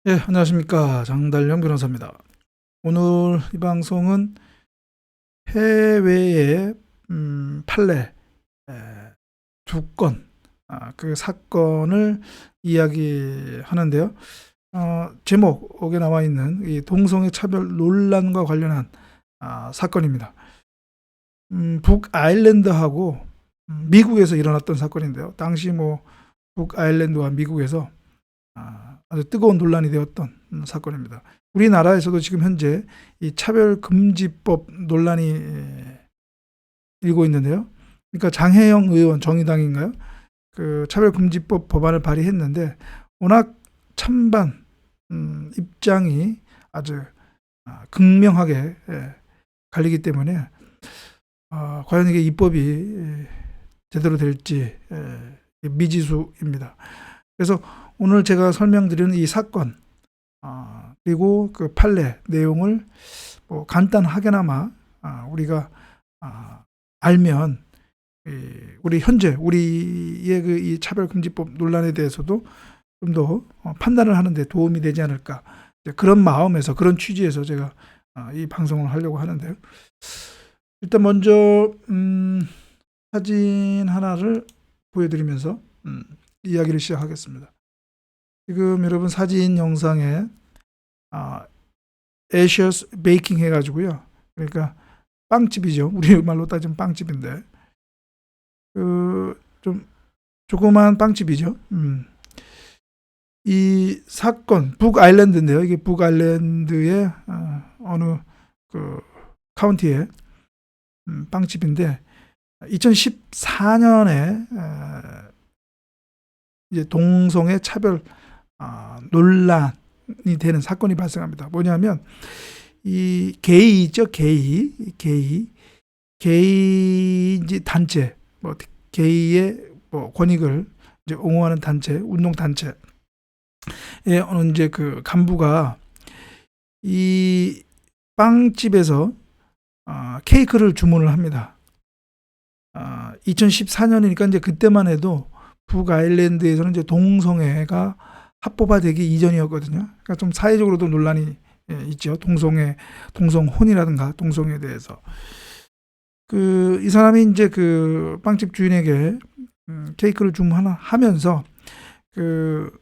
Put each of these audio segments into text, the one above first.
예, 안녕하십니까. 장달령 변호사입니다. 오늘 이 방송은 해외의 판례 두 건, 그 사건을 이야기하는데요. 제목에 나와 있는 이 동성애 차별 논란과 관련한 사건입니다. 북아일랜드하고 미국에서 일어났던 사건인데요. 당시 북아일랜드와 미국에서 아주 뜨거운 논란이 되었던 사건입니다. 우리나라에서도 지금 현재 이 차별금지법 논란이 일고 있는데요. 그러니까 장혜영 의원, 정의당인가요? 그 차별금지법 법안을 발의했는데 워낙 찬반 입장이 아주 극명하게 갈리기 때문에 과연 이게 입법이 제대로 될지 미지수입니다. 그래서 오늘 제가 설명드리는 이 사건 그리고 그 판례 내용을 간단하게나마 우리가 알면 우리 현재 우리의 그 이 차별금지법 논란에 대해서도 좀 더 판단을 하는 데 도움이 되지 않을까, 그런 마음에서, 그런 취지에서 제가 이 방송을 하려고 하는데요. 일단 먼저 사진 하나를 보여드리면서 이야기를 시작하겠습니다. 지금 여러분 사진 영상에 애셔스 베이킹 해가지고요. 그러니까 빵집이죠. 우리 말로 따지면 빵집인데 좀 조그만 빵집이죠. 이 사건 북아일랜드인데요. 이게 북아일랜드의 어느 그 카운티의 빵집인데 2014년에 이제 동성애 차별 논란이 되는 사건이 발생합니다. 뭐냐면 이 게이죠, 게이 단체, 게이의 권익을 이제 옹호하는 단체, 운동 단체의 어느 이제 그 간부가 이 빵집에서 케이크를 주문을 합니다. 2014년이니까 이제 그때만 해도 북아일랜드에서는 이제 동성애가 합법화되기 이전이었거든요. 그러니까 좀 사회적으로도 논란이 있죠. 동성혼이라든가 동성애에 대해서. 이 사람이 이제 그 빵집 주인에게 케이크를 주문하면서 그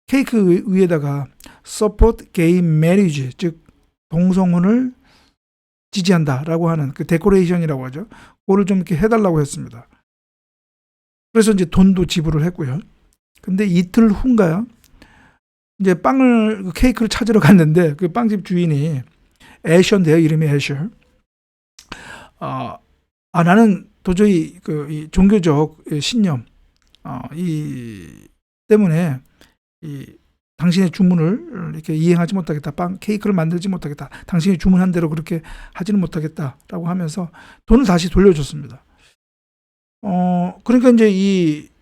케이크 위에다가 support gay marriage, 즉 동성혼을 지지한다라고 하는 그 데코레이션이라고 하죠. 그거를 좀 이렇게 해달라고 했습니다. 그래서 이제 돈도 지불을 했고요. 근데 이틀 후인가요? 이제 케이크를 찾으러 갔는데 그 빵집 주인이 애셔인데요. 이름이 애셔. 나는 도저히 이 종교적 신념 때문에 당신의 주문을 이렇게 이행하지 못하겠다. 케이크를 만들지 못하겠다. 당신이 주문한 대로 그렇게 하지는 못하겠다라고 하면서 돈을 다시 돌려줬습니다. 그러니까 이제 이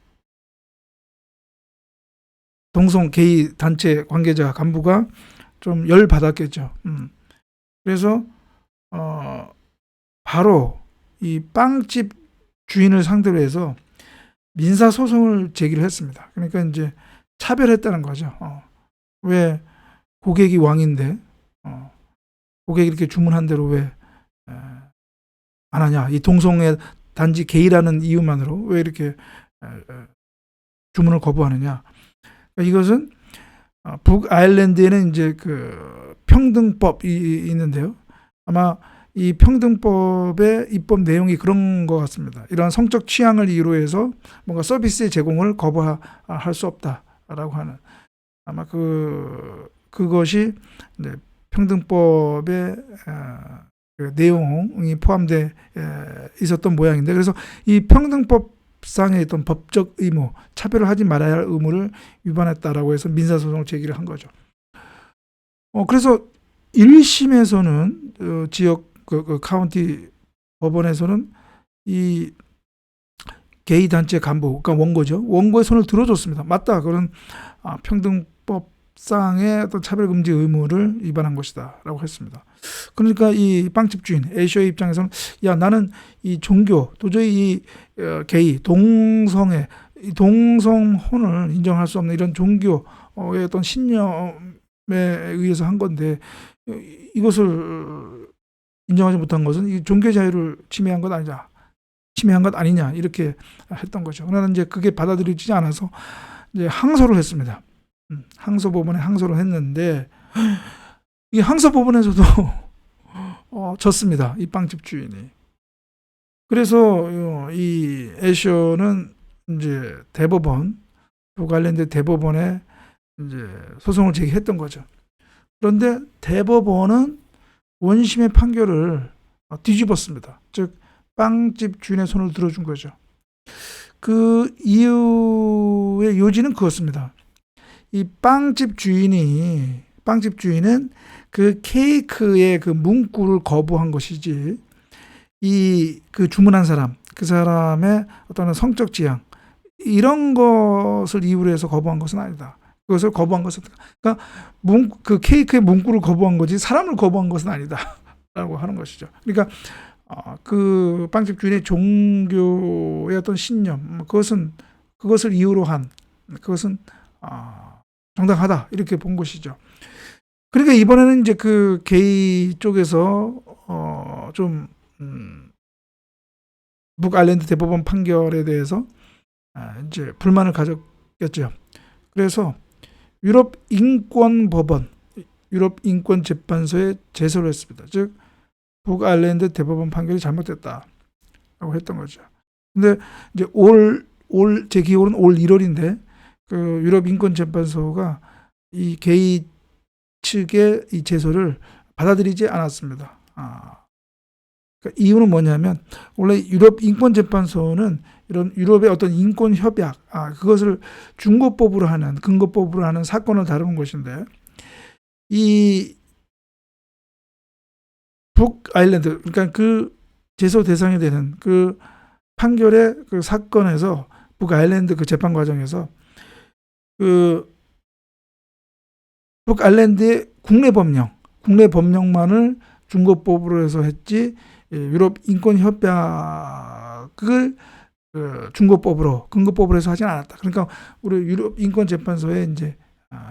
동성 게이 단체 관계자 간부가 좀 열 받았겠죠. 그래서 바로 이 빵집 주인을 상대로 해서 민사 소송을 제기를 했습니다. 그러니까 이제 차별했다는 거죠. 왜 고객이 왕인데 고객이 이렇게 주문한 대로 왜 안 하냐? 이 동성애 단지 게이라는 이유만으로 왜 이렇게 주문을 거부하느냐? 이것은 북아일랜드에는 이제 그 평등법이 있는데요. 아마 이 평등법의 입법 내용이 그런 것 같습니다. 이러한 성적 취향을 이유로 해서 뭔가 서비스의 제공을 거부할 수 없다라고 하는, 아마 그것이 이제 평등법의 그 내용이 포함돼 있었던 모양인데, 그래서 이 평등법상의 어떤 법적 의무, 차별을 하지 말아야 할 의무를 위반했다라고 해서 민사소송을 제기를 한 거죠. 그래서 1심에서는 지역 그 카운티 법원에서는 이 게이 단체 간부, 그러니까 원고죠. 원고의 손을 들어줬습니다. 맞다. 그런 평등법상의 어떤 차별금지 의무를 위반한 것이다라고 했습니다. 그러니까 이 빵집 주인 애셔의 입장에서는 나는 이 종교, 도저히 이 게이, 동성애 이 동성혼을 인정할 수 없는 이런 종교의 어떤 신념에 의해서 한 건데 이것을 인정하지 못한 것은 이 종교 자유를 침해한 것 아니냐 이렇게 했던 거죠. 그러나 이제 그게 받아들여지지 않아서 이제 항소를 했습니다. 항소법원에 항소를 했는데 이 항소법원에서도 졌습니다. 이 빵집 주인이. 그래서 이 애셔는 이제 북아일랜드 대법원에 이제 소송을 제기했던 거죠. 그런데 대법원은 원심의 판결을 뒤집었습니다. 즉 빵집 주인의 손을 들어준 거죠. 그 이유의 요지는 그렇습니다. 이 빵집 주인은 그 케이크의 그 문구를 거부한 것이지 그 주문한 사람, 그 사람의 어떤 성적 지향 이런 것을 이유로 해서 거부한 것은 아니다. 그것을 거부한 것은 그러니까 그 케이크의 문구를 거부한 거지 사람을 거부한 것은 아니다라고 하는 것이죠. 그러니까 그 빵집 주인의 종교의 어떤 신념 그것을 이유로 한 그것은 정당하다 이렇게 본 것이죠. 그러니까 이번에는 이제 그 게이 쪽에서 좀 북아일랜드 대법원 판결에 대해서 이제 불만을 가졌겠죠. 그래서 유럽 인권재판소에 제소를 했습니다. 즉 북아일랜드 대법원 판결이 잘못됐다라고 했던 거죠. 근데 이제 제 기억으로는 올 1월인데 그 유럽 인권재판소가 이 게이 측의 이 제소를 받아들이지 않았습니다. 그러니까 이유는 뭐냐면 원래 유럽 인권재판소는 이런 유럽의 어떤 인권 협약, 그것을 근거법으로 하는 사건을 다루는 것인데 이 북아일랜드, 그러니까 그 제소 대상이 되는 그 판결의 그 사건에서 북아일랜드 그 재판 과정에서 그 북아일랜드의 국내 법령만을 중거법으로 해서 했지 유럽 인권 협약을 근거법으로 해서 하진 않았다. 그러니까 우리 유럽 인권 재판소에 이제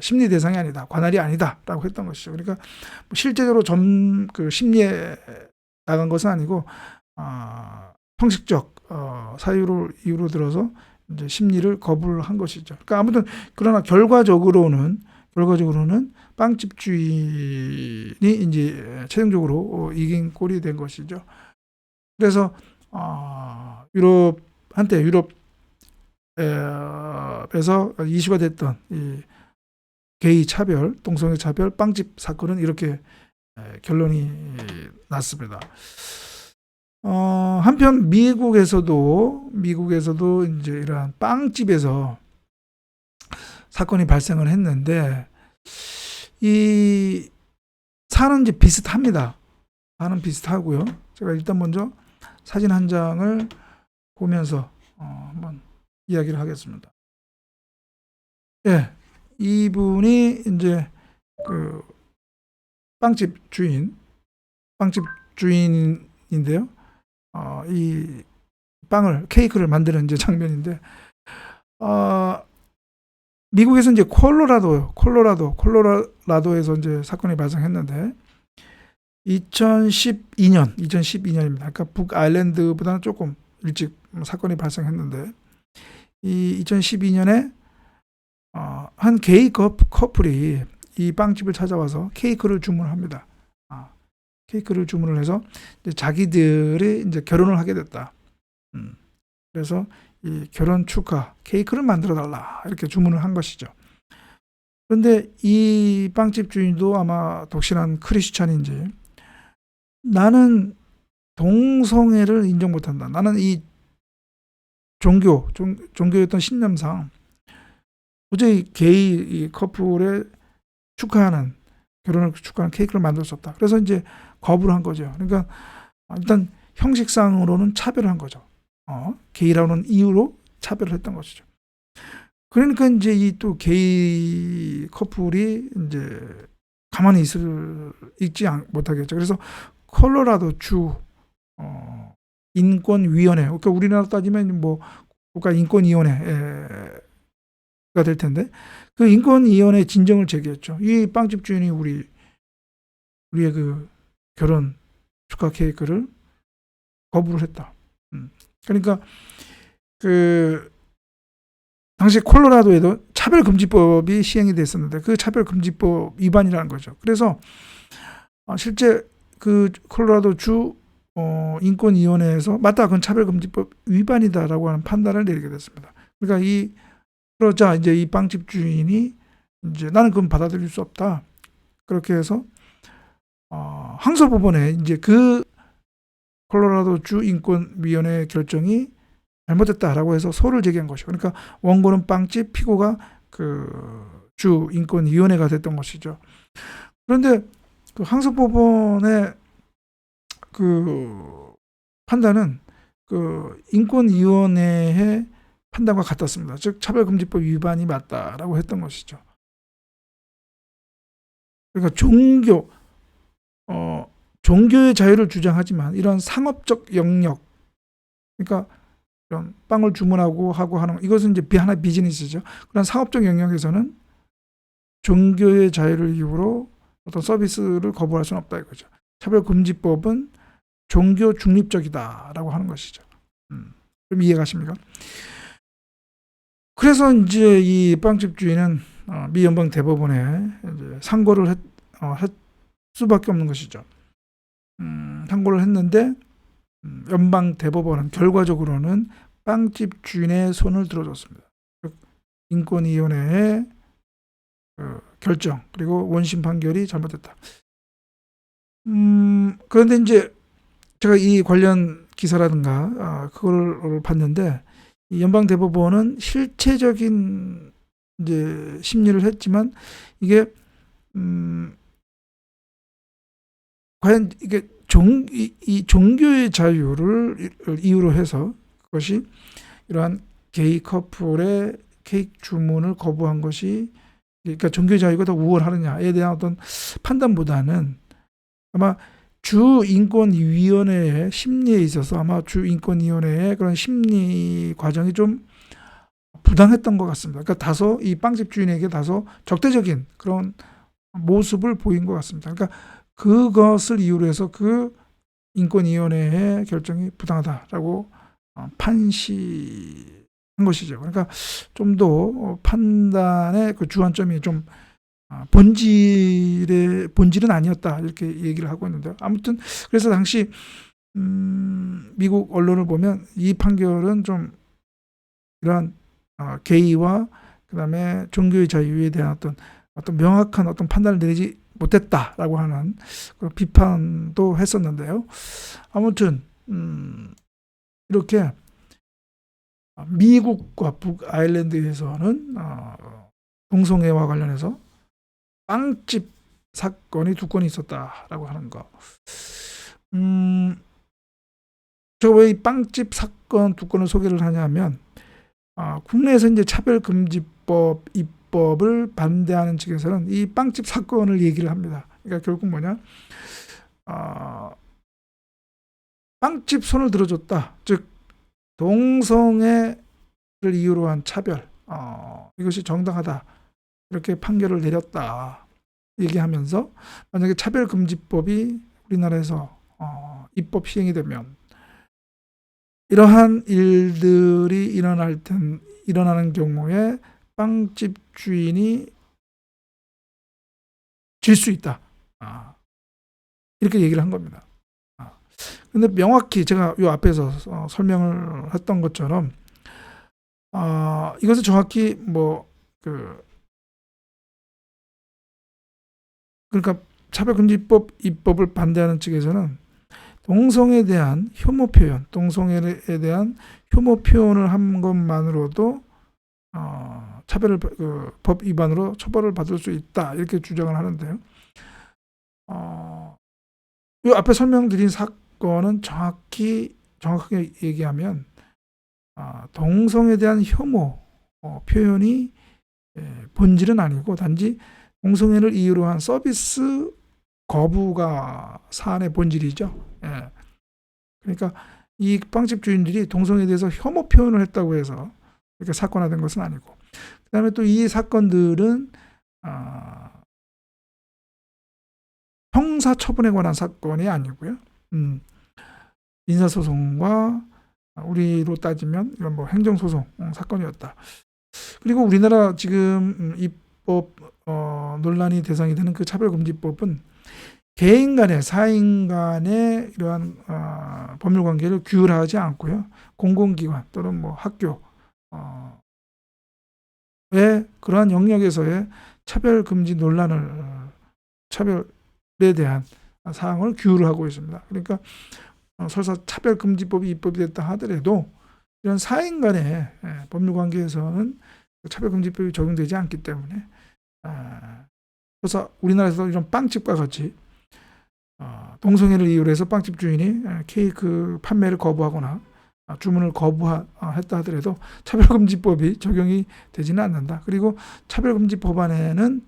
심리 대상이 아니다, 관할이 아니다라고 했던 것이죠. 그러니까 실제적으로 그 심리에 나간 것은 아니고 형식적 사유를 이유로 들어서 이제 심리를 거부를 한 것이죠. 그러니까 아무튼 그러나 결과적으로는 빵집 주인이 이제 최종적으로 이긴 꼴이 된 것이죠. 그래서 유럽에서 이슈가 됐던 이 게이 차별, 동성애 차별, 빵집 사건은 이렇게 결론이 났습니다. 한편 미국에서도 이제 이러한 빵집에서 사건이 발생을 했는데 이 사는 집 비슷합니다. 사는 비슷하고요. 제가 일단 먼저 사진 한 장을 보면서 한번 이야기를 하겠습니다. 예, 이분이 이제 그 빵집 주인인데요. 이 케이크를 만드는 이제 장면인데, 미국에서 이제 콜로라도에서 이제 사건이 발생했는데 2012년입니다. 그러니까 북아일랜드보다는 조금 일찍 사건이 발생했는데 이 2012년에 한 게이 커플이 이 빵집을 찾아와서 케이크를 주문합니다. 케이크를 주문을 해서 이제 자기들이 이제 결혼을 하게 됐다. 그래서 이 결혼 축하 케이크를 만들어 달라 이렇게 주문을 한 것이죠. 그런데 이 빵집 주인도 아마 독실한 크리스찬인지 나는 동성애를 인정 못한다. 나는 이 종교의 어떤 신념상 도저히 게이 커플의 결혼을 축하하는 케이크를 만들 수 없다. 그래서 이제 거부를 한 거죠. 그러니까 일단 형식상으로는 차별을 한 거죠. 게이라는 이유로 차별을 했던 것이죠. 그러니까 이제 이 또 게이 커플이 이제 가만히 있지 못하겠죠. 그래서 콜로라도 주 인권위원회, 그러니까 우리나라 따지면 뭐 국가인권위원회가 될 텐데, 그 인권위원회 진정을 제기했죠. 이 빵집 주인이 우리의 그 결혼 축하 케이크를 거부를 했다. 그러니까 그 당시 콜로라도에도 차별금지법이 시행이 됐었는데 그 차별금지법 위반이라는 거죠. 그래서 실제 그 콜로라도 주 인권위원회에서 맞다, 그건 차별금지법 위반이다라고 하는 판단을 내리게 됐습니다. 그러니까 그러자 이제 이 빵집 주인이 이제 나는 그건 받아들일 수 없다. 그렇게 해서 항소법원에 이제 그 콜로라도 주 인권위원회 결정이 잘못됐다라고 해서 소를 제기한 것이고, 그러니까 원고는 빵집, 피고가 그 주 인권위원회가 됐던 것이죠. 그런데 그 항소법원의 그 판단은 그 인권위원회의 판단과 같았습니다. 즉 차별금지법 위반이 맞다라고 했던 것이죠. 그러니까 종교의 자유를 주장하지만 이런 상업적 영역, 그러니까 이런 빵을 주문하고 하는 이것은 이제 하나의 비즈니스죠. 그런 상업적 영역에서는 종교의 자유를 이유로 어떤 서비스를 거부할 수는 없다 이거죠. 차별금지법은 종교 중립적이다라고 하는 것이죠. 좀 이해가십니까? 그래서 이제 이 빵집 주인은 미 연방 대법원에 이제 상고를 했 수밖에 없는 것이죠. 상고를 했는데 연방 대법원은 결과적으로는 빵집 주인의 손을 들어줬습니다. 인권위원회의 결정 그리고 원심 판결이 잘못됐다. 그런데 이제 제가 이 관련 기사라든가 그걸 봤는데 이 연방 대법원은 실체적인 이제 심리를 했지만 이게 과연 이게 이 종교의 자유를 이유로 해서 그것이 이러한 게이 커플의 케이크 주문을 거부한 것이, 그러니까 종교의 자유가 더 우월하느냐에 대한 어떤 판단보다는 아마 주인권위원회의 심리에 있어서 아마 주인권위원회의 그런 심리 과정이 좀 부당했던 것 같습니다. 그러니까 다소 이 빵집 주인에게 다소 적대적인 그런 모습을 보인 것 같습니다. 그러니까 그것을 이유로 해서 그 인권위원회의 결정이 부당하다라고 판시한 것이죠. 그러니까 좀 더 판단의 그 주안점이 좀 본질은 아니었다 이렇게 얘기를 하고 있는데요. 아무튼 그래서 당시 미국 언론을 보면 이 판결은 좀 이러한 게이와 그다음에 종교의 자유에 대한 어떤 명확한 어떤 판단을 내리지 못했다라고 하는 그런 비판도 했었는데요. 아무튼 이렇게 미국과 북아일랜드에서는 동성애와 관련해서 빵집 사건이 2건이 있었다라고 하는 거. 제가 왜 이 빵집 사건 2건을 소개를 하냐면 국내에서 이제 차별금지법 입법을 반대하는 측에서는 이 빵집 사건을 얘기를 합니다. 그러니까 결국 뭐냐, 빵집 손을 들어줬다. 즉 동성애를 이유로 한 차별, 이것이 정당하다. 이렇게 판결을 내렸다. 얘기하면서 만약에 차별금지법이 우리나라에서 입법 시행이 되면 이러한 일들이 일어나는 경우에 빵집 주인이 질 수 있다. 이렇게 얘기를 한 겁니다. 근데 명확히 제가 이 앞에서 설명을 했던 것처럼 이것은 정확히 그러니까 차별금지법 입법을 반대하는 측에서는 동성애에 대한 혐오 표현, 동성애에 대한 혐오 표현을 한 것만으로도 법 위반으로 처벌을 받을 수 있다 이렇게 주장을 하는데요. 이 앞에 설명드린 사건은 정확하게 얘기하면 동성애에 대한 혐오 표현이 본질은 아니고 단지 동성애를 이유로 한 서비스 거부가 사안의 본질이죠. 그러니까 이 빵집 주인들이 동성애에 대해서 혐오 표현을 했다고 해서 이렇게 사건화된 것은 아니고, 그다음에 또 이 사건들은 형사 처분에 관한 사건이 아니고요. 민사소송과 우리로 따지면 이런 뭐 행정소송 사건이었다. 그리고 우리나라 지금 입법 논란이 대상이 되는 그 차별금지법은 개인 간의, 사인 간의 이러한 법률 관계를 규율하지 않고요. 공공기관 또는 뭐 학교 의 그러한 영역에서의 차별금지 논란을, 차별에 대한 사항을 규율을 하고 있습니다. 그러니까 설사 차별금지법이 입법이 됐다 하더라도 이런 사인 간의 법률 관계에서는 차별금지법이 적용되지 않기 때문에, 그래서 우리나라에서 이런 빵집과 같이 동성애를 이유로 해서 빵집 주인이 케이크 판매를 거부하거나 주문을 거부했다 하더라도 차별금지법이 적용이 되지는 않는다. 그리고 차별금지 법안에는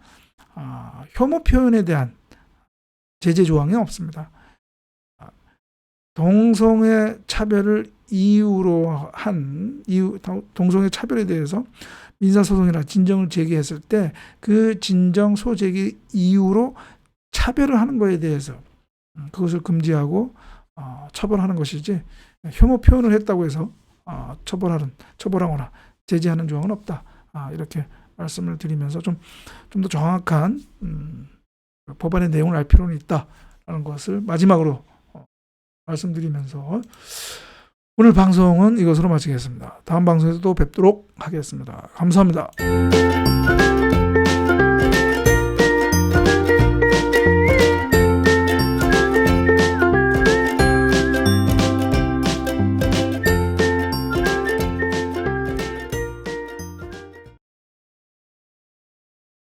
혐오 표현에 대한 제재 조항이 없습니다. 동성애 차별을 이유로 한 동성애 차별에 대해서 민사소송이나 진정을 제기했을 때 그 진정 소제기 이유로 차별을 하는 것에 대해서 그것을 금지하고 처벌하는 것이지, 혐오 표현을 했다고 해서 처벌하거나 제재하는 조항은 없다. 이렇게 말씀을 드리면서 좀 더 정확한 법안의 내용을 알 필요는 있다라는 것을 마지막으로 말씀드리면서 오늘 방송은 이것으로 마치겠습니다. 다음 방송에서 또 뵙도록 하겠습니다. 감사합니다.